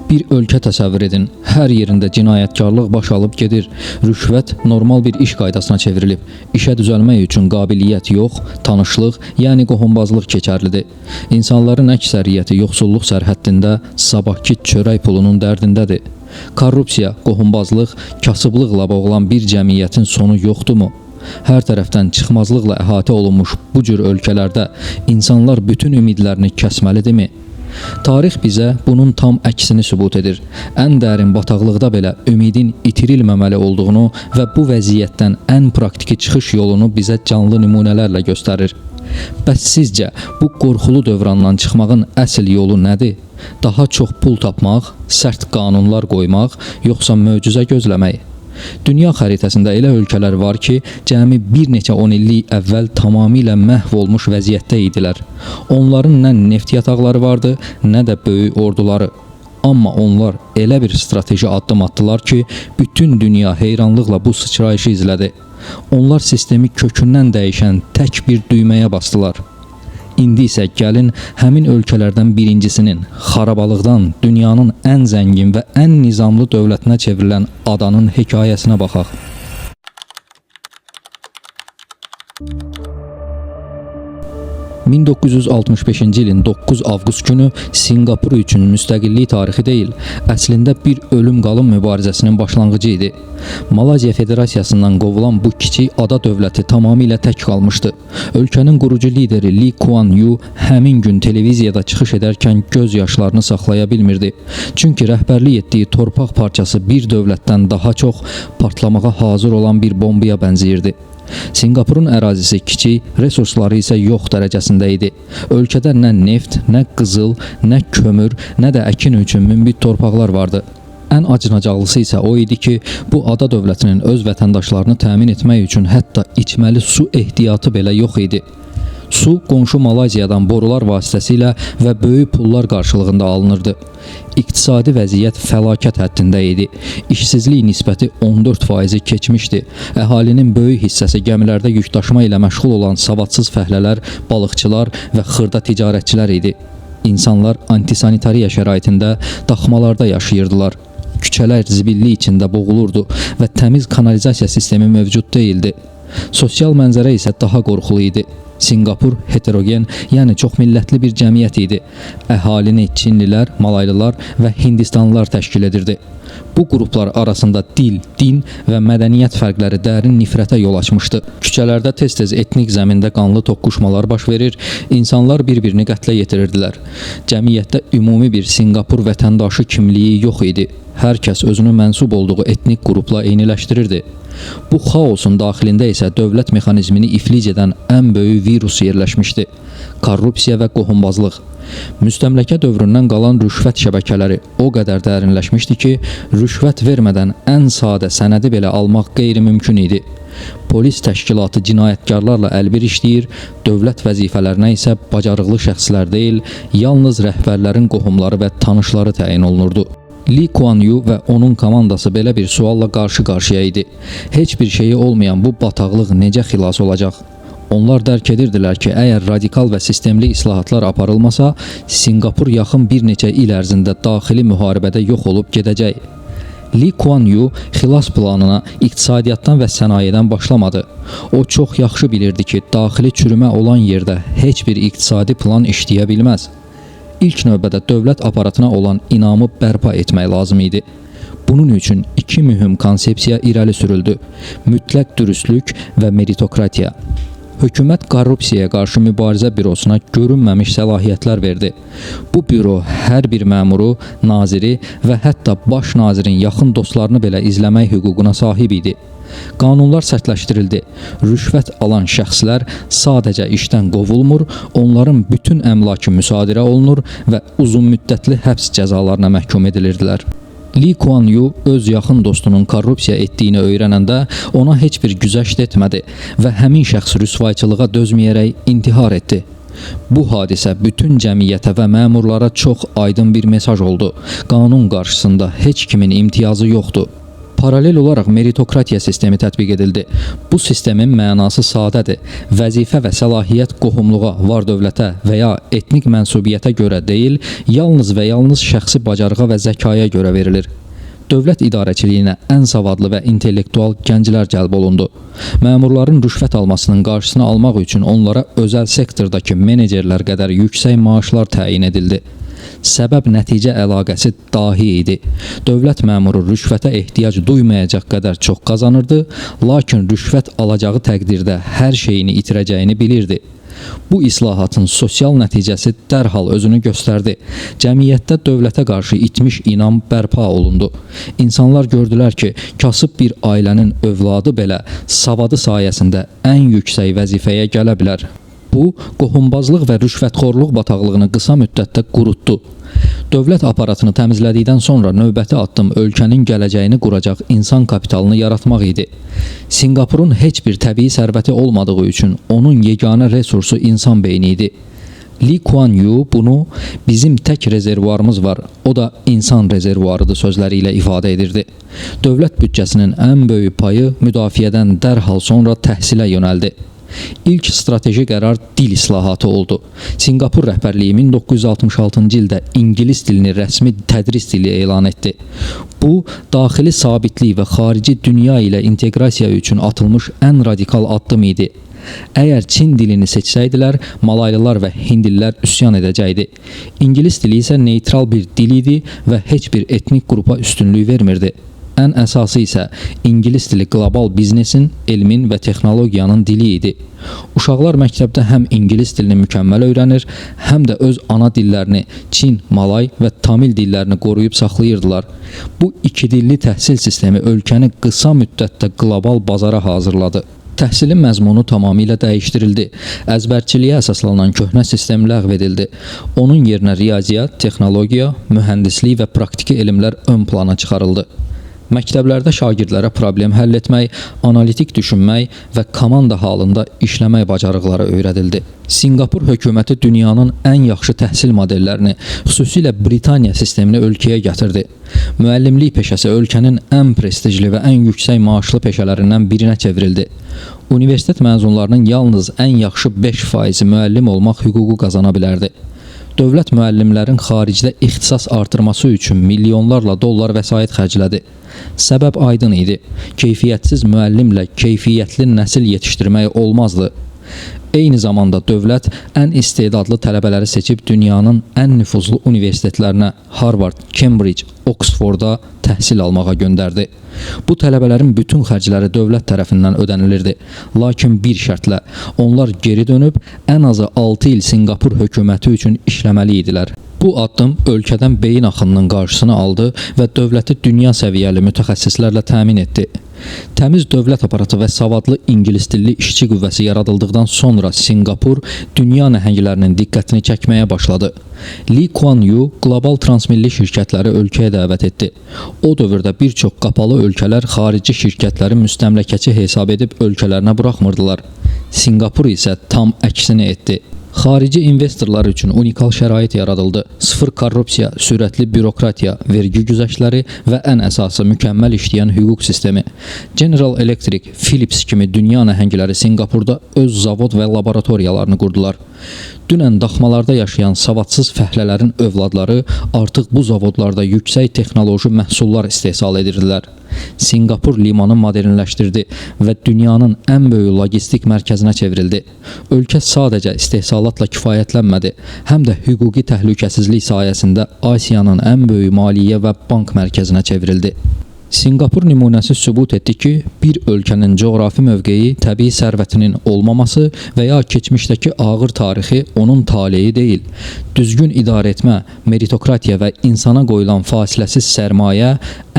Bir ölkə təsəvvür edin. Hər yerində cinayətkarlıq baş alıb gedir. Rüşvət normal bir iş qaydasına çevrilib. İşə düzəlmək üçün qabiliyyət yox, tanışlıq, yəni qohumbazlıq keçərlidir. İnsanların əksəriyyəti yoxsulluq sərhəddində, sabahki çörək pulunun dərdindədir. Korrupsiya, qohumbazlıq, kasıblıqla boğulan bir cəmiyyətin sonu yoxdurmu? Hər tərəfdən çıxmazlıqla əhatə olunmuş bu cür ölkələrdə insanlar bütün ümidlərini kəsməlidirmi? Tarix bizə bunun tam əksini sübut edir. Ən dərin bataqlıqda belə ümidin itirilməməli olduğunu və bu vəziyyətdən ən praktiki çıxış yolunu bizə canlı nümunələrlə göstərir. Bəs sizcə bu qorxulu dövrandan çıxmağın əsl yolu nədir? Daha çox pul tapmaq, sərt qanunlar qoymaq, yoxsa möcüzə gözləmək? Dünya xəritəsində elə ölkələr var ki, cəmi bir neçə 10 illik əvvəl tamamilə məhv olmuş vəziyyətdə idilər. Onların nə neft yataqları vardı, nə də böyük orduları. Amma onlar elə bir strateji addım atdılar ki, bütün dünya heyranlıqla bu sıçrayışı izlədi. Onlar sistemi kökündən dəyişən tək bir düyməyə basdılar. İndi isə gəlin həmin ölkələrdən birincisinin xarabalıqdan dünyanın ən zəngin və ən nizamlı dövlətinə çevrilən adanın hekayəsinə baxaq. ...1965-ci ilin 9 avqust günü Singapur üçün müstəqillik tarixi deyil, əslində bir ölüm-qalım mübarizəsinin başlanğıcı idi. Malayziya Federasiyasından qovulan bu kiçik ada dövləti tamamilə tək qalmışdı. Ölkənin qurucu lideri Lee Kuan Yew həmin gün televiziyada çıxış edərkən göz yaşlarını saxlaya bilmirdi. Çünki rəhbərlik etdiyi torpaq parçası bir dövlətdən daha çox partlamağa hazır olan bir bombaya bənzəyirdi. Singapurun ərazisi kiçik, resursları isə yox dərəcəsində idi. Ölkədə nə neft, nə qızıl, nə kömür, nə də əkin üçün münbit torpaqlar vardı. Ən acınacaqlısı isə o idi ki, bu ada dövlətinin öz vətəndaşlarını təmin etmək üçün hətta içməli su ehtiyatı belə yox idi. Su qonşu Malayziyadan borular vasitəsilə və böyük pullar qarşılığında alınırdı. İqtisadi vəziyyət fəlakət həddində idi. İşsizlik nisbəti 14%-i keçmişdi. Əhalinin böyük hissəsi gəmilərdə yükdaşıma ilə məşğul olan savadsız fəhlələr, balıqçılar və xırda ticarətçilər idi. İnsanlar antisanitariya şəraitində daxmalarda yaşayırdılar. Küçələr zibillik içində boğulurdu və təmiz kanalizasiya sistemi mövcud deyildi. Sosial mənzərə isə daha qorxulu idi. Singapur heterogen, yəni çoxmillətli bir cəmiyyət idi. Əhalini Çinlilər, Malaylılar və Hindistanlılar təşkil edirdi. Bu qruplar arasında dil, din və mədəniyyət fərqləri dərin nifrətə yol açmışdı. Küçələrdə tez-tez etnik zəmində qanlı toqquşmalar baş verir, insanlar bir-birini qətlə yetirirdilər. Cəmiyyətdə ümumi bir Singapur vətəndaşı kimliyi yox idi. Hər kəs özünü mənsub olduğu etnik qrupla eyniləşdirirdi. Bu xaosun daxilində isə dövlət mexanizmini iflic edən ən böyük virus yerləşmişdi. Korrupsiya və qohumbazlıq. Müstəmləkə dövründən qalan rüşvət şəbəkələri o qədər dərinləşmişdi ki, rüşvət vermədən ən sadə sənədi belə almaq qeyri-mümkün idi. Polis təşkilatı cinayətkarlarla əlbir işləyir, dövlət vəzifələrinə isə bacarıqlı şəxslər deyil, yalnız rəhbərlərin qohumları və tanışları təyin olunurdu. Lee Kuan Yew və onun komandası belə bir sualla qarşı-qarşıya idi. Heç bir şeyi olmayan bu bataqlıq necə xilas olacaq? Onlar dərk edirdilər ki, əgər radikal və sistemli islahatlar aparılmasa, Singapur yaxın bir neçə il ərzində daxili müharibədə yox olub gedəcək. Lee Kuan Yew xilas planına iqtisadiyyatdan və sənayedən başlamadı. O çox yaxşı bilirdi ki, daxili çürümə olan yerdə heç bir iqtisadi plan işləyə bilməz. İlk növbədə dövlət aparatına olan inamı bərpa etmək lazım idi. Bunun üçün iki mühüm konsepsiya irəli sürüldü: mütləq dürüstlük və meritokratiya. Hökumət korrupsiyaya qarşı mübarizə bürosuna görünməmiş səlahiyyətlər verdi. Bu büro hər bir məmuru, naziri və hətta baş nazirin yaxın dostlarını belə izləmək hüququna sahib idi. Qanunlar sərtləşdirildi. Rüşvət alan şəxslər sadəcə işdən qovulmur, onların bütün əmlakı müsadirə olunur və uzun müddətli həbs cəzalarına məhkum edilirdilər. Lee Kuan Yew öz yaxın dostunun korrupsiya etdiyini öyrənəndə ona heç bir güzəşt etmədi və həmin şəxs rüsvayçılığa dözməyərək intihar etdi. Bu hadisə bütün cəmiyyətə və məmurlara çox aydın bir mesaj oldu. Qanun qarşısında heç kimin imtiyazı yoxdur. Paralel olaraq meritokratiya sistemi tətbiq edildi. Bu sistemin mənası sadədir. Vəzifə və səlahiyyət qohumluğa, var-dövlətə və ya etnik mənsubiyyətə görə deyil, yalnız və yalnız şəxsi bacarığa və zəkaya görə verilir. Dövlət idarəçiliyinə ən savadlı və intellektual gənclər cəlb olundu. Məmurların rüşvət almasının qarşısını almaq üçün onlara özəl sektordakı menecerlər qədər yüksək maaşlar təyin edildi. Səbəb-nəticə əlaqəsi dahi idi. Dövlət məmuru rüşvətə ehtiyac duymayacaq qədər çox qazanırdı, lakin rüşvət alacağı təqdirdə hər şeyini itirəcəyini bilirdi. Bu islahatın sosial nəticəsi dərhal özünü göstərdi. Cəmiyyətdə dövlətə qarşı itmiş inam bərpa olundu. İnsanlar gördülər ki, kasıb bir ailənin övladı belə savadı sayəsində ən yüksək vəzifəyə gələ bilər. Bu, qohumbazlıq və rüşvətxorluq bataqlığını qısa müddətdə qurutdu. Dövlət aparatını təmizlədikdən sonra növbəti addım ölkənin gələcəyini quracaq insan kapitalını yaratmaq idi. Singapurun heç bir təbii sərvəti olmadığı üçün onun yeganə resursu insan beyni idi. Lee Kuan Yew bunu "bizim tək rezervuarımız var, o da insan rezervuarıdır" sözləri ilə ifadə edirdi. Dövlət büdcəsinin ən böyük payı müdafiədən dərhal sonra təhsilə yönəldi. İlk strateji qərar dil islahatı oldu. Singapur rəhbərliyi 1966-cı ildə ingilis dilini rəsmi tədris dili elan etdi. Bu, daxili sabitlik və xarici dünya ilə inteqrasiya üçün atılmış ən radikal addım idi. Əgər Çin dilini seçsəydilər, Malaylılar və Hindlilər üsyan edəcəkdi. İngilis dili isə neytral bir dil idi və heç bir etnik qrupa üstünlük vermirdi. Ən əsası isə ingilis dili qlobal biznesin, elmin və texnologiyanın dili idi. Uşaqlar məktəbdə həm ingilis dilini mükəmməl öyrənir, həm də öz ana dillərini, Çin, Malay və Tamil dillərini qoruyub saxlayırdılar. Bu iki dilli təhsil sistemi ölkəni qısa müddətdə qlobal bazara hazırladı. Təhsilin məzmunu tamamilə dəyişdirildi. Əzbərçiliyə əsaslanan köhnə sistem ləğv edildi. Onun yerinə riyaziyyat, texnologiya, mühəndislik və praktiki elmlər ön plana çıxarıldı. Məktəblərdə şagirdlərə problem həll etmək, analitik düşünmək və komanda halında işləmək bacarıqları öyrədildi. Singapur hökuməti dünyanın ən yaxşı təhsil modellərini, xüsusilə Britaniya sistemini ölkəyə gətirdi. Müəllimlik peşəsi ölkənin ən prestijli və ən yüksək maaşlı peşələrindən birinə çevrildi. Universitet məzunlarının yalnız ən yaxşı 5% müəllim olmaq hüququ qazana bilərdi. Dövlət müəllimlərin xaricdə ixtisas artırması üçün milyonlarla dollar vəsait xərclədi. Səbəb aydın idi. Keyfiyyətsiz müəllimlə keyfiyyətli nəsil yetişdirmək olmazdı. Eyni zamanda dövlət ən istedadlı tələbələri seçib dünyanın ən nüfuzlu universitetlərinə Harvard, Cambridge, Oxford'a təhsil almağa göndərdi. Bu tələbələrin bütün xərcləri dövlət tərəfindən ödənilirdi. Lakin bir şərtlə, onlar geri dönüb ən azı 6 il Singapur hökuməti üçün işləməli idilər. Bu addım ölkədən beyin axınının qarşısını aldı və dövləti dünya səviyyəli mütəxəssislərlə təmin etdi. Təmiz dövlət aparatı və savadlı ingilis dilli işçi qüvvəsi yaradıldıqdan sonra Singapur dünya nəhənglərinin diqqətini çəkməyə başladı. Lee Kuan Yew qlobal transmilli şirkətləri ölkəyə dəvət etdi. O dövrdə bir çox qapalı ölkələr xarici şirkətləri müstəmləkəçi hesab edib ölkələrinə buraxmırdılar. Singapur isə tam əksini etdi. Xarici investorlar üçün unikal şərait yaradıldı. Sıfır korrupsiya, sürətli bürokratiya, vergi güzəştləri və ən əsası mükəmməl işləyən hüquq sistemi. General Electric, Philips kimi dünya nəhəngləri Singapurda öz zavod və laboratoriyalarını qurdular. Dünən daxmalarda yaşayan savadsız fəhlələrin övladları artıq bu zavodlarda yüksək texnoloji məhsullar istehsal edirdilər. Singapur limanı modernləşdirdi və dünyanın ən böyük logistik mərkəzinə çevrildi. Ölkə sadəcə istehsalatla kifayətlənmədi, həm də hüquqi təhlükəsizlik sayəsində Asiyanın ən böyük maliyyə və bank mərkəzinə çevrildi. Singapur nümunəsi sübut etdi ki, bir ölkənin coğrafi mövqeyi, təbii sərvətinin olmaması və ya keçmişdəki ağır tarixi onun taleyi deyil. Düzgün idarə etmə, meritokratiya və insana qoyulan fasiləsiz sərmayə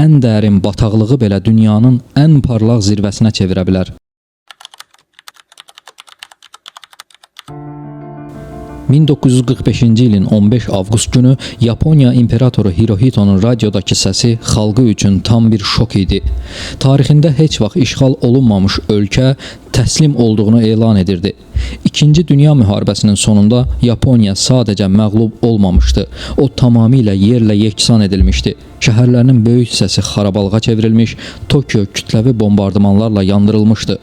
ən dərin bataqlığı belə dünyanın ən parlaq zirvəsinə çevirə bilər. 1945-ci ilin 15 avqust günü Yaponiya imperatoru Hirohito'nun radiodakı səsi xalqı üçün tam bir şok idi. Tarixində heç vaxt işğal olunmamış ölkə təslim olduğunu elan edirdi. İkinci Dünya müharibəsinin sonunda Yaponiya sadəcə məğlub olmamışdı. O tamamilə yerlə yeksan edilmişdi. Şəhərlərinin böyük hissəsi xarabalığa çevrilmiş, Tokyo kütləvi bombardımanlarla yandırılmışdı.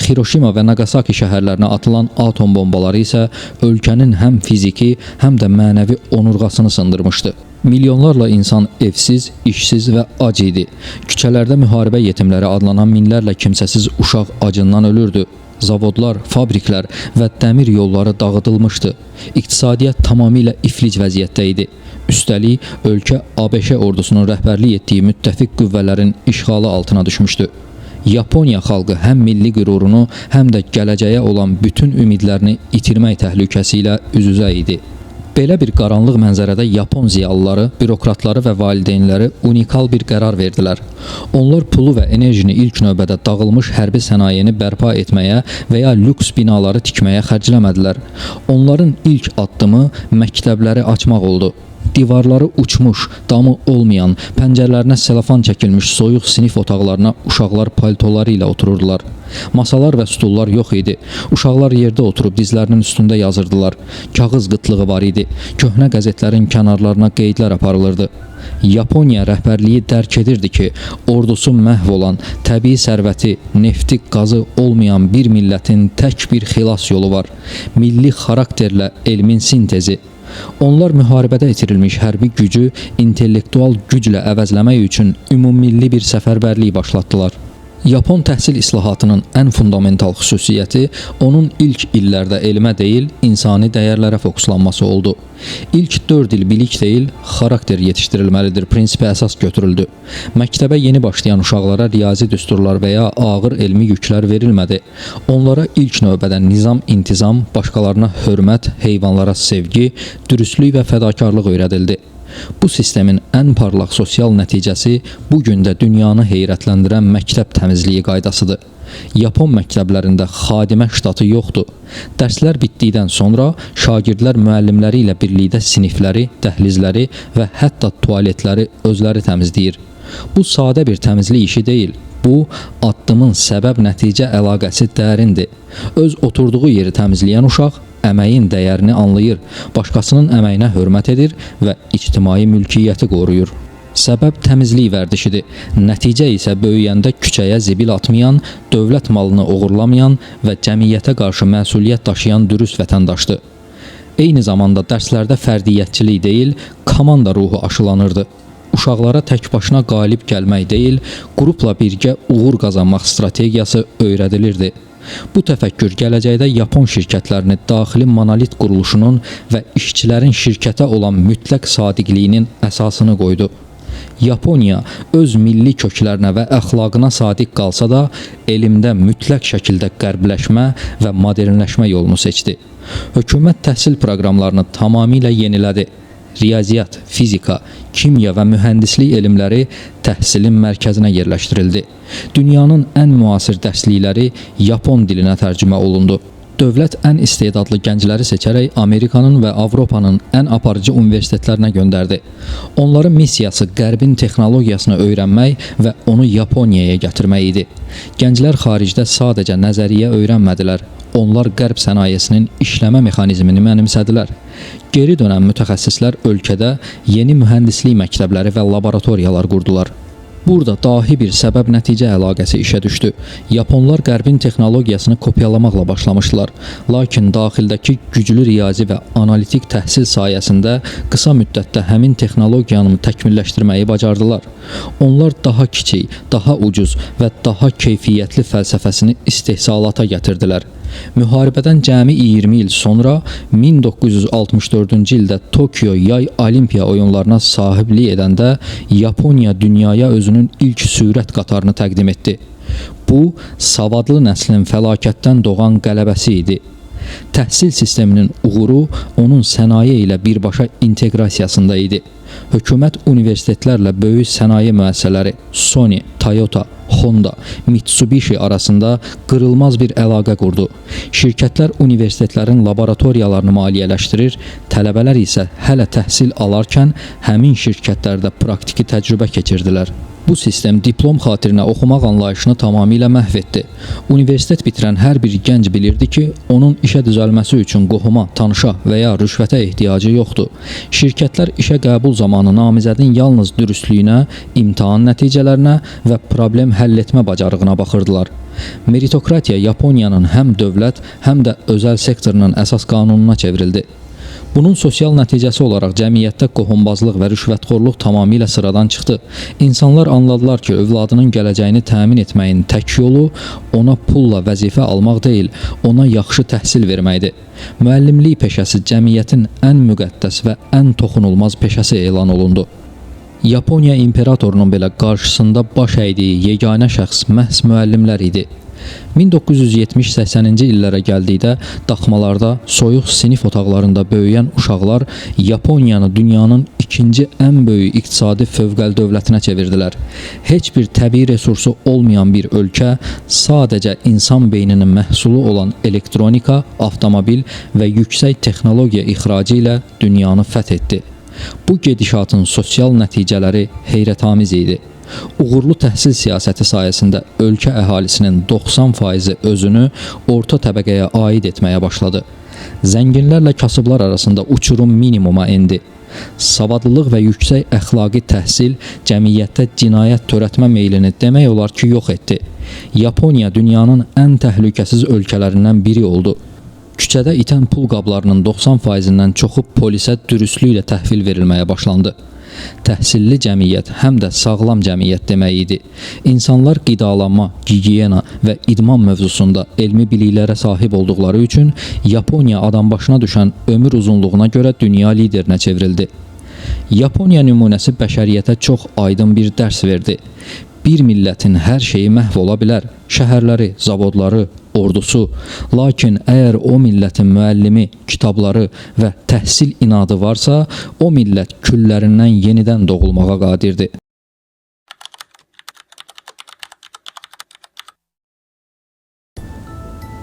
Hiroşima və Nagasaki şəhərlərinə atılan atom bombaları isə ölkənin həm fiziki, həm də mənəvi onurğasını sındırmışdı. Milyonlarla insan evsiz, işsiz və ac idi. Küçələrdə müharibə yetimləri adlanan minlərlə kimsəsiz uşaq acından ölürdü. Zavodlar, fabriklər və dəmir yolları dağıdılmışdı. İqtisadiyyat tamamilə iflic vəziyyətdə idi. Üstəlik, ölkə ABŞ ordusunun rəhbərlik etdiyi müttəfiq qüvvələrin işğalı altına düşmüşdü. Yaponiya xalqı həm milli qürurunu, həm də gələcəyə olan bütün ümidlərini itirmək təhlükəsi ilə üz-üzə idi. Belə bir qaranlıq mənzərədə Yapon ziyalıları, bürokratları və valideynləri unikal bir qərar verdilər. Onlar pulu və enerjini ilk növbədə dağılmış hərbi sənayeni bərpa etməyə və ya lüks binaları tikməyə xərcləmədilər. Onların ilk addımı məktəbləri açmaq oldu. Divarları uçmuş, damı olmayan, pəncərələrinə selofan çəkilmiş soyuq sinif otaqlarına uşaqlar paltoları ilə otururdular. Masalar və stullar yox idi. Uşaqlar yerdə oturub dizlərinin üstündə yazırdılar. Kağız qıtlığı var idi. Köhnə qəzetlərin kənarlarına qeydlər aparılırdı. Yaponiya rəhbərliyi dərk edirdi ki, ordusu məhv olan, təbii sərvəti, nefti, qazı olmayan bir millətin tək bir xilas yolu var. Milli xarakterlə elmin sintezi. Onlar müharibədə itirilmiş hərbi gücü intellektual güclə əvəzləmək üçün ümummilli bir səfərbərlik başlatdılar. Yapon təhsil islahatının ən fundamental xüsusiyyəti onun ilk illərdə elmə deyil, insani dəyərlərə fokuslanması oldu. İlk 4 il bilik deyil, xarakter yetişdirilməlidir prinsipi əsas götürüldü. Məktəbə yeni başlayan uşaqlara riyazi düsturlar və ya ağır elmi yüklər verilmədi. Onlara ilk növbədə nizam-intizam, başqalarına hörmət, heyvanlara sevgi, dürüstlük və fədakarlıq öyrədildi. Bu sistemin ən parlaq sosial nəticəsi bu gün də dünyanı heyrətləndirən məktəb təmizliyi qaydasıdır. Yapon məktəblərində xadimə ştatı yoxdur. Dərslər bitdikdən sonra şagirdlər müəllimləri ilə birlikdə sinifləri, dəhlizləri və hətta tualetləri özləri təmizləyir. Bu sadə bir təmizlik işi deyil. Bu, addımın səbəb-nəticə əlaqəsi dərindir. Öz oturduğu yeri təmizləyən uşaq əməyin dəyərini anlayır, başqasının əməyinə hörmət edir və ictimai mülkiyyəti qoruyur. Səbəb təmizlik vərdişidir. Nəticə isə böyüyəndə küçəyə zibil atmayan, dövlət malını oğurlamayan və cəmiyyətə qarşı məsuliyyət daşıyan dürüst vətəndaşdır. Eyni zamanda dərslərdə fərdiyyətçilik deyil, komanda ruhu aşılanırdı. Uşaqlara tək başına qalib gəlmək deyil, qrupla birgə uğur qazanmaq strategiyası öyrədilirdi. Bu təfəkkür gələcəkdə Yapon şirkətlərini daxili monolit quruluşunun və işçilərin şirkətə olan mütləq sadiqliyinin əsasını qoydu. Yaponiya öz milli köklərinə və əxlaqına sadiq qalsa da, elmdə mütləq şəkildə qərbləşmə və modernləşmə yolunu seçdi. Hökumət təhsil proqramlarını tamamilə yenilədi. Riyaziyyat, fizika, kimya və mühəndislik elmləri təhsilin mərkəzinə yerləşdirildi. Dünyanın ən müasir dərslikləri Yapon dilinə tərcümə olundu. Dövlət ən istedadlı gəncləri seçərək Amerikanın və Avropanın ən aparıcı universitetlərinə göndərdi. Onların missiyası Qərbin texnologiyasını öyrənmək və onu Yaponiyaya gətirmək idi. Gənclər xaricdə sadəcə nəzəriyyə öyrənmədilər. Onlar Qərb sənayesinin işləmə mexanizmini mənimsədilər. Geri dönən mütəxəssislər ölkədə yeni mühəndislik məktəbləri və laboratoriyalar qurdular. Burada dahi bir səbəb-nəticə əlaqəsi işə düşdü. Yaponlar Qərbin texnologiyasını kopyalamaqla başlamışdılar. Lakin daxildəki güclü riyazi və analitik təhsil sayəsində qısa müddətdə həmin texnologiyanı təkmilləşdirməyi bacardılar. Onlar daha kiçik, daha ucuz və daha keyfiyyətli fəlsəfəsini istehsalata gətirdilər. Müharibədən cəmi 20 il sonra 1964-cü ildə Tokyo Yay Olimpiya oyunlarına sahiblik edəndə Yaponiya dünyaya özünün ilk sürət qatarını təqdim etdi. Bu, savadlı nəslin fəlakətdən doğan qələbəsi idi. Təhsil sisteminin uğuru onun sənaye ilə birbaşa inteqrasiyasında idi. Hökumət universitetlərlə böyük sənaye müəssisələri Sony, Toyota, Honda, Mitsubishi arasında qırılmaz bir əlaqə qurdu. Şirkətlər universitetlərin laboratoriyalarını maliyyələşdirir, tələbələr isə hələ təhsil alarkən həmin şirkətlərdə praktiki təcrübə keçirdilər. Bu sistem diplom xatirinə oxumaq anlayışını tamamilə məhv etdi. Universitet bitirən hər bir gənc bilirdi ki, onun işə düzəlməsi üçün qohuma, tanışa və ya rüşvətə ehtiyacı yoxdur. Şirkətlər işə qəbul zamanı namizədin yalnız dürüstlüyünə, imtahan nəticələrinə və problem həll etmə bacarığına baxırdılar. Meritokratiya Yaponiyanın həm dövlət, həm də özəl sektorunun əsas qanununa çevrildi. Bunun sosial nəticəsi olaraq cəmiyyətdə qohumbazlıq və rüşvətxorluq tamamilə sıradan çıxdı. İnsanlar anladılar ki, övladının gələcəyini təmin etməyin tək yolu ona pulla vəzifə almaq deyil, ona yaxşı təhsil verməkdir. Müəllimlik peşəsi cəmiyyətin ən müqəddəs və ən toxunulmaz peşəsi elan olundu. Yaponiya imperatorunun belə qarşısında baş əydiyi yeganə şəxs məhz müəllimlər idi. 1970-80-ci illərə gəldikdə daxmalarda, soyuq sinif otaqlarında böyüyən uşaqlar Yaponiyanı dünyanın ikinci ən böyük iqtisadi fövqəldövlətinə çevirdilər. Heç bir təbii resursu olmayan bir ölkə sadəcə insan beyninin məhsulu olan elektronika, avtomobil və yüksək texnologiya ixracı ilə dünyanı fəth etdi. Bu gedişatın sosial nəticələri heyrətamiz idi. Uğurlu təhsil siyasəti sayəsində ölkə əhalisinin 90%-i özünü orta təbəqəyə aid etməyə başladı. Zənginlərlə kasıblar arasında uçurum minimuma endi. Savadlılıq və yüksək əxlaqi təhsil cəmiyyətdə cinayət törətmə meylini demək olar ki, yox etdi. Yaponiya dünyanın ən təhlükəsiz ölkələrindən biri oldu. Küçədə itən pul qablarının 90%-dən çoxu polisə dürüstlüklə təhvil verilməyə başlandı. Təhsilli cəmiyyət həm də sağlam cəmiyyət demək idi. İnsanlar qidalanma, gigiyena və idman mövzusunda elmi biliklərə sahib olduqları üçün Yaponiya adambaşına düşən ömür uzunluğuna görə dünya liderinə çevrildi. Yaponiya nümunəsi bəşəriyyətə çox aydın bir dərs verdi. Bir millətin hər şeyi məhv ola bilər, şəhərləri, zavodları, ordusu. Lakin əgər o millətin müəllimi, kitabları və təhsil inadı varsa, o millət küllərindən yenidən doğulmağa qadirdir.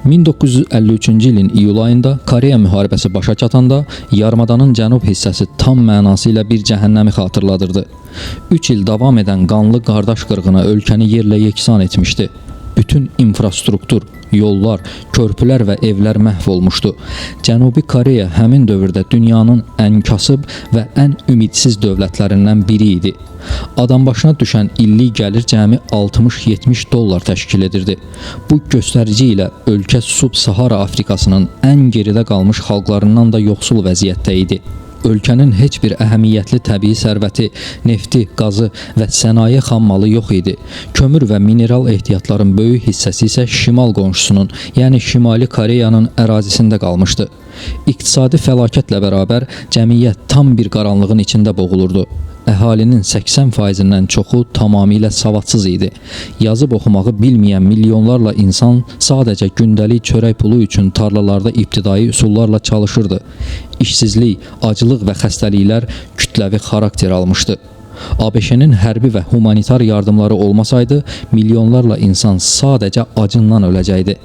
...1953-cü ilin iyul ayında Koreya müharibəsi başa çatanda yarımadanın cənub hissəsi tam mənasıyla bir cəhənnəmi xatırladırdı. 3 il davam edən qanlı qardaş qırğını ölkəni yerlə yeksan etmişdi. Bütün infrastruktur, yollar, körpülər və evlər məhv olmuşdu. Cənubi Koreya həmin dövrdə dünyanın ən kasıb və ən ümidsiz dövlətlərindən biri idi. Adambaşına düşən illik gəlir cəmi 60-70 dollar təşkil edirdi. Bu göstərici ilə ölkə Sub-Sahara Afrikasının ən geridə qalmış xalqlarından da yoxsul vəziyyətdə idi. Ölkənin heç bir əhəmiyyətli təbii sərvəti, nefti, qazı və sənaye xammalı yox idi. Kömür və mineral ehtiyatların böyük hissəsi isə şimal qonşusunun, yəni Şimali Koreyanın ərazisində qalmışdı. İqtisadi fəlakətlə bərabər cəmiyyət tam bir qaranlığın içində boğulurdu. Əhalinin 80%-dən çoxu tamamilə savadsız idi. Yazıb oxumağı bilməyən milyonlarla insan sadəcə gündəlik çörək pulu üçün tarlalarda ibtidai üsullarla çalışırdı. İşsizlik, aclıq və xəstəliklər kütləvi xarakter almışdı. ABŞ-nin hərbi və humanitar yardımları olmasaydı, milyonlarla insan sadəcə acından öləcəkdi.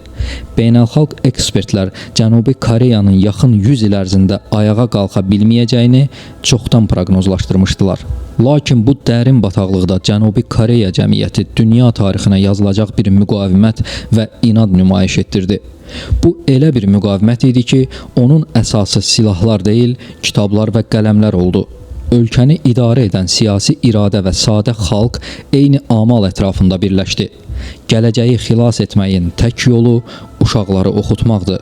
Beynəlxalq ekspertlər Cənubi Koreyanın yaxın 100 il ərzində ayağa qalxa bilməyəcəyini çoxdan proqnozlaşdırmışdılar. Lakin bu dərin bataqlıqda Cənubi Koreya cəmiyyəti dünya tarixinə yazılacaq bir müqavimət və inad nümayiş etdirdi. Bu elə bir müqavimət idi ki, onun əsası silahlar deyil, kitablar və qələmlər oldu. Ölkəni idarə edən siyasi iradə və sadə xalq eyni amal ətrafında birləşdi. Gələcəyi xilas etməyin tək yolu uşaqları oxutmaqdır.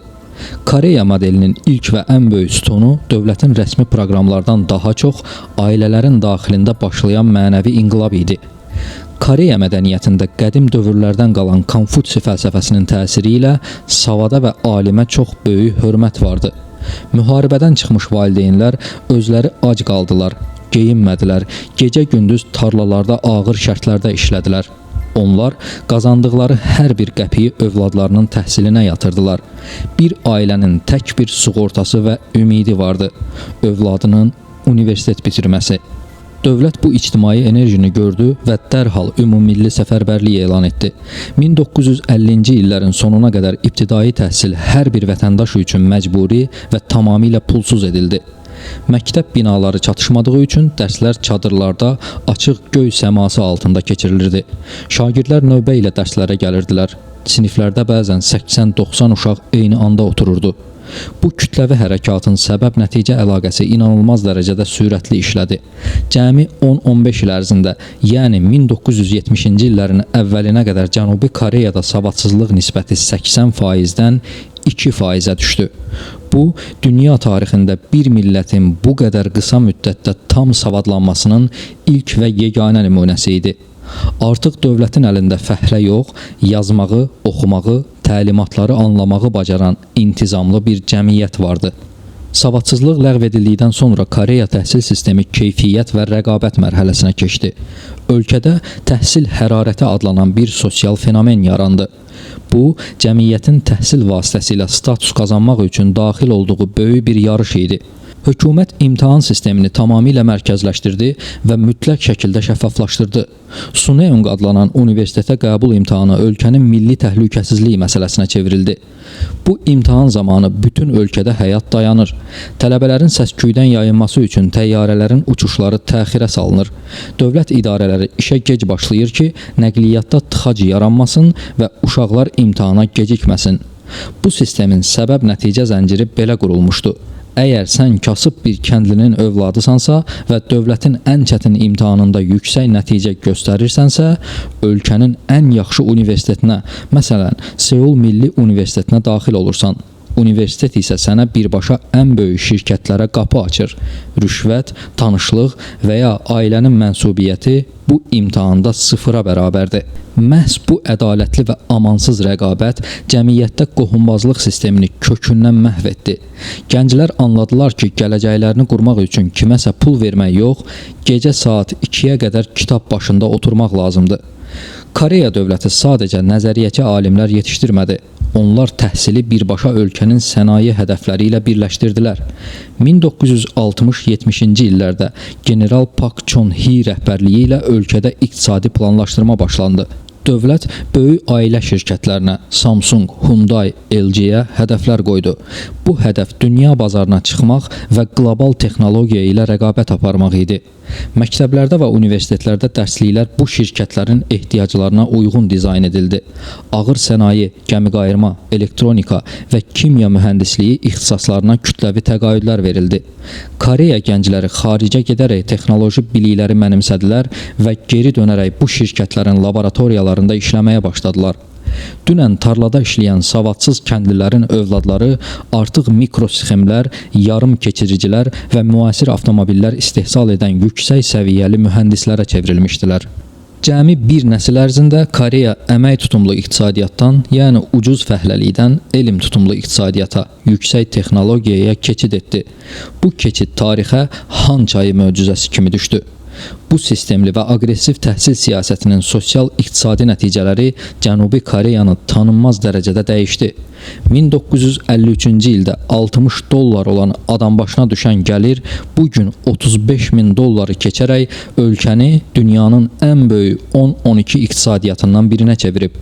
Koreya modelinin ilk və ən böyük sütunu dövlətin rəsmi proqramlardan daha çox ailələrin daxilində başlayan mənəvi inqilab idi. Koreya mədəniyyətində qədim dövrlərdən qalan Konfutsi fəlsəfəsinin təsiri ilə savada və alimə çox böyük hörmət vardı. Müharibədən çıxmış valideynlər özləri ac qaldılar, geyinmədilər, gecə-gündüz tarlalarda ağır şərtlərdə işlədilər. Onlar qazandıqları hər bir qəpiyi övladlarının təhsilinə yatırdılar. Bir ailənin tək bir sığortası və ümidi vardı: övladının universitet bitirməsi. Dövlət bu ictimai enerjini gördü və dərhal ümumilli səfərbərlik elan etdi. 1950-ci illərin sonuna qədər ibtidai təhsil hər bir vətəndaş üçün məcburi və tamamilə pulsuz edildi. Məktəb binaları çatışmadığı üçün dərslər çadırlarda, açıq göy səması altında keçirilirdi. Şagirdlər növbə ilə dərslərə gəlirdilər. Siniflərdə bəzən 80-90 uşaq eyni anda otururdu. Bu kütləvi hərəkatın səbəb-nəticə əlaqəsi inanılmaz dərəcədə sürətli işlədi. Cəmi 10-15 il ərzində, yəni 1970-ci illərin əvvəlinə qədər Cənubi Koreyada savadsızlıq nisbəti 80%-dən 2%-ə düşdü. Bu, dünya tarixində bir millətin bu qədər qısa müddətdə tam savadlanmasının ilk və yeganə nümunəsi idi. Artıq dövlətin əlində fəhlə yox, yazmağı, oxumağı, təlimatları anlamağı bacaran intizamlı bir cəmiyyət vardı. Savadsızlıq ləğv edildikdən sonra Koreya təhsil sistemi keyfiyyət və rəqabət mərhələsinə keçdi. Ölkədə təhsil hərarəti adlanan bir sosial fenomen yarandı. Bu, cəmiyyətin təhsil vasitəsilə status qazanmaq üçün daxil olduğu böyük bir yarış idi. Hökumət imtahan sistemini tamamilə mərkəzləşdirdi və mütləq şəkildə şəffaflaşdırdı. Suneung adlanan universitetə qəbul imtahanı ölkənin milli təhlükəsizlik məsələsinə çevrildi. Bu imtahan zamanı bütün ölkədə həyat dayanır. Tələbələrin səs-küydən yayınması üçün təyyarələrin uçuşları təxirə salınır. Dövlət idarələri işə gec başlayır ki, nəqliyyatda tıxac yaranmasın və uşaqlar imtahana gecikməsin. Bu sistemin səbəb-nəticə zənciri belə qurulmuşdu. Əgər sən kasıb bir kəndlinin övladısansa və dövlətin ən çətin imtahanında yüksək nəticə göstərirsənsə, ölkənin ən yaxşı universitetinə, məsələn, Seul Milli Universitetinə daxil olursan. Universitet isə sənə birbaşa ən böyük şirkətlərə qapı açır. Rüşvət, tanışlıq və ya ailənin mənsubiyyəti bu imtahanda sıfıra bərabərdir. Məhz bu ədalətli və amansız rəqabət cəmiyyətdə qohumbazlıq sistemini kökündən məhv etdi. Gənclər anladılar ki, gələcəklərini qurmaq üçün kiməsə pul vermək yox, gecə saat 2-yə qədər kitab başında oturmaq lazımdır. Koreya dövləti sadəcə nəzəriyyəçi alimlər yetişdirmədi. Onlar təhsili birbaşa ölkənin sənaye hədəfləri ilə birləşdirdilər. 1960-70-ci illərdə General Pak Chon-hee rəhbərliyi ilə ölkədə iqtisadi planlaşdırma başlandı. Dövlət böyük ailə şirkətlərinə, Samsung, Hyundai, LG-yə hədəflər qoydu. Bu hədəf dünya bazarına çıxmaq və qlobal texnologiya ilə rəqabət aparmaq idi. Məktəblərdə və universitetlərdə dərsliklər bu şirkətlərin ehtiyaclarına uyğun dizayn edildi. Ağır sənaye, gəmiqayırma, elektronika və kimya mühəndisliyi ixtisaslarına kütləvi təqaüdlər verildi. Koreya gəncləri xaricə gedərək texnoloji bilikləri mənimsədilər və geri dönərək bu şirkətlərin laboratoriyalarında işləməyə başladılar. Dünən tarlada işləyən savadsız kəndlilərin övladları artıq mikrosxemlər, yarım keçiricilər və müasir avtomobillər istehsal edən yüksək səviyyəli mühəndislərə çevrilmişdilər. Cəmi bir nəsil ərzində Koreya əmək tutumlu iqtisadiyyatdan, yəni ucuz fəhləlikdən elm tutumlu iqtisadiyyata, yüksək texnologiyaya keçid etdi. Bu keçid tarixə Han çayı möcüzəsi kimi düşdü. Bu sistemli və aqressiv təhsil siyasətinin sosial-iqtisadi nəticələri Cənubi Koreyanı tanınmaz dərəcədə dəyişdi. 1953-cü ildə $60 olan adam başına düşən gəlir bugün $35.000 keçərək ölkəni dünyanın ən böyük 10-12 iqtisadiyyatından birinə çevirib.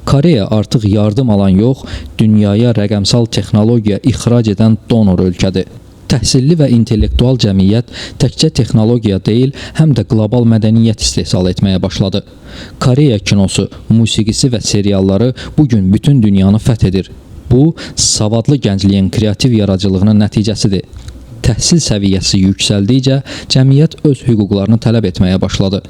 Koreya artıq yardım alan yox, dünyaya rəqəmsal texnologiya ixrac edən donor ölkədir. Təhsilli və intellektual cəmiyyət təkcə texnologiya deyil, həm də qlobal mədəniyyət istehsal etməyə başladı. Koreya kinosu, musiqisi və serialları bugün bütün dünyanı fəth edir. Bu, savadlı gəncliyin kreativ yaradıcılığının nəticəsidir. Təhsil səviyyəsi yüksəldikcə cəmiyyət öz hüquqlarını tələb etməyə başladı.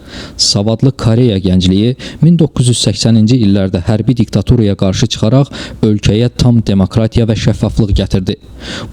Savadlı Koreya gəncliyi 1980-ci illərdə hərbi diktaturaya qarşı çıxaraq ölkəyə tam demokratiya və şəffaflıq gətirdi.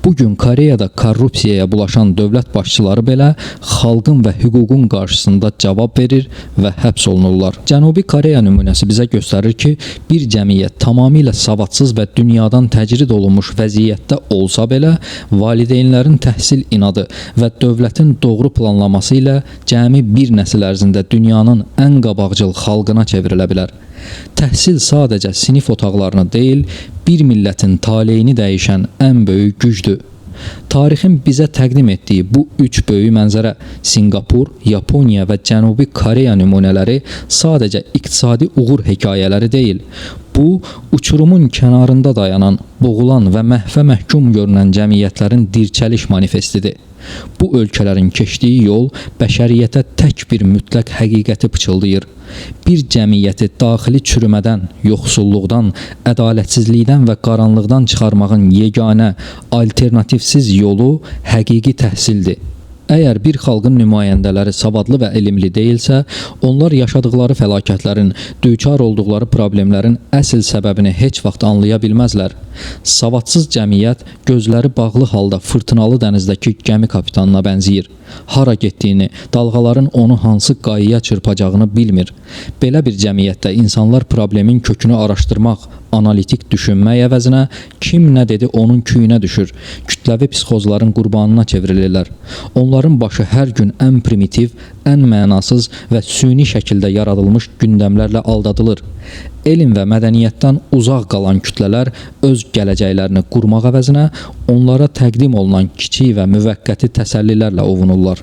Bugün Koreyada korrupsiyaya bulaşan dövlət başçıları belə xalqın və hüququn qarşısında cavab verir və həbs olunurlar. Cənubi Koreya nümunəsi bizə göstərir ki, bir cəmiyyət tamamilə savadsız və dünyadan təcrid olunmuş vəziyyətdə olsa belə, valideynlərin təhsil inadı və dövlətin doğru planlaması ilə cəmi bir nəsil ərzində dünyanın ən qabaqcıl xalqına çevrilə bilər. Təhsil sadəcə sinif otaqlarını deyil, bir millətin taleyini dəyişən ən böyük gücdür. Tarixin bizə təqdim etdiyi bu üç böyük mənzərə, Sinqapur, Yaponiya və Cənubi Koreya nümunələri sadəcə iqtisadi uğur hekayələri deyil. Bu, uçurumun kənarında dayanan, boğulan və məhvə məhkum görünən cəmiyyətlərin dirçəliş manifestidir. Bu ölkələrin keçdiyi yol bəşəriyyətə tək bir mütləq həqiqəti pıçıldayır. Bir cəmiyyəti daxili çürümədən, yoxsulluqdan, ədalətsizlikdən və qaranlıqdan çıxarmağın yeganə, alternativsiz yolu həqiqi təhsildir. Əgər bir xalqın nümayəndələri savadlı və elmli deyilsə, onlar yaşadıkları fəlakətlərin, düçar olduqları problemlərin əsl səbəbini heç vaxt anlaya bilməzlər. Savadsız cəmiyyət gözləri bağlı halda fırtınalı dənizdəki gəmi kapitanına bənzəyir. Hara getdiyini, dalğaların onu hansı qayaya çırpacağını bilmir. Belə bir cəmiyyətdə insanlar problemin kökünü araşdırmaq, analitik düşünmək əvəzinə kim nə dedi onun küyünə düşür, kütləvi psixozların qurbanına çevrilirlər. Onların başı hər gün ən primitiv, ən mənasız və süni şəkildə yaradılmış gündəmlərlə aldadılır. Elm və mədəniyyətdən uzaq qalan kütlələr öz gələcəklərini qurmaq əvəzinə onlara təqdim olunan kiçik və müvəqqəti təsəllilərlə ovunurlar.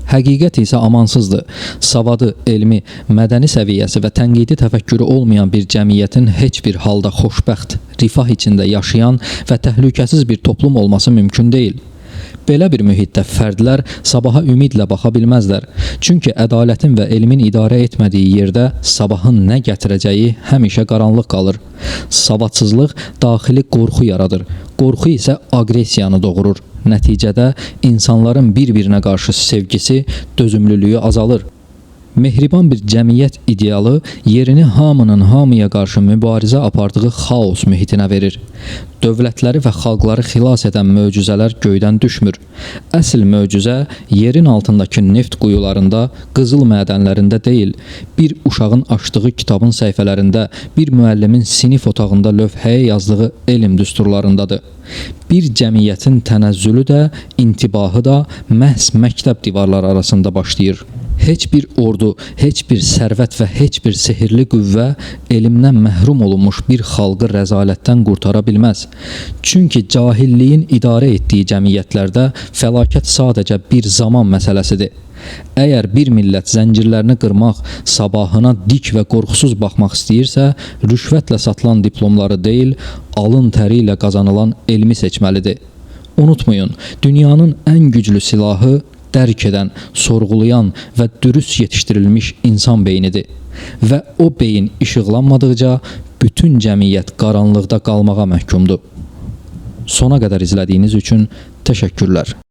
Həqiqət isə amansızdır. Savadı, elmi, mədəni səviyyəsi və tənqidi təfəkkürü olmayan bir cəmiyyətin heç bir halda xoşbəxt, rifah içində yaşayan və təhlükəsiz bir toplum olması mümkün deyil. Belə bir mühitdə fərdlər sabaha ümidlə baxa bilməzlər. Çünki ədalətin və elmin idarə etmədiyi yerdə sabahın nə gətirəcəyi həmişə qaranlıq qalır. Savadsızlıq daxili qorxu yaradır. Qorxu isə aqressiyanı doğurur. Nəticədə insanların bir-birinə qarşı sevgisi, dözümlülüyü azalır. Mehriban bir cəmiyyət idealı yerini hamının hamıya qarşı mübarizə apardığı xaos mühitinə verir. Dövlətləri və xalqları xilas edən möcüzələr göydən düşmür. Əsl möcüzə yerin altındakı neft quyularında, qızıl mədənlərində deyil, bir uşağın açdığı kitabın səhifələrində, bir müəllimin sinif otağında lövhəyə yazdığı elm düsturlarındadır. Bir cəmiyyətin tənəzzülü də, intibahı da məhz məktəb divarları arasında başlayır. Heç bir ordu, heç bir sərvət və heç bir sehirli qüvvə elmdən məhrum olunmuş bir xalqı rəzalətdən qurtara bilməz. Çünki cahilliyin idarə etdiyi cəmiyyətlərdə fəlakət sadəcə bir zaman məsələsidir. Əgər bir millət zəncirlərini qırmaq, sabahına dik və qorxusuz baxmaq istəyirsə, rüşvətlə satılan diplomları deyil, alın təri ilə qazanılan elmi seçməlidir. Unutmayın, dünyanın ən güclü silahı dərk edən, sorğulayan və dürüst yetişdirilmiş insan beynidir. Və o beyin işıqlanmadıqca bütün cəmiyyət qaranlıqda qalmağa məhkumdur. Sona qədər izlədiyiniz üçün təşəkkürlər.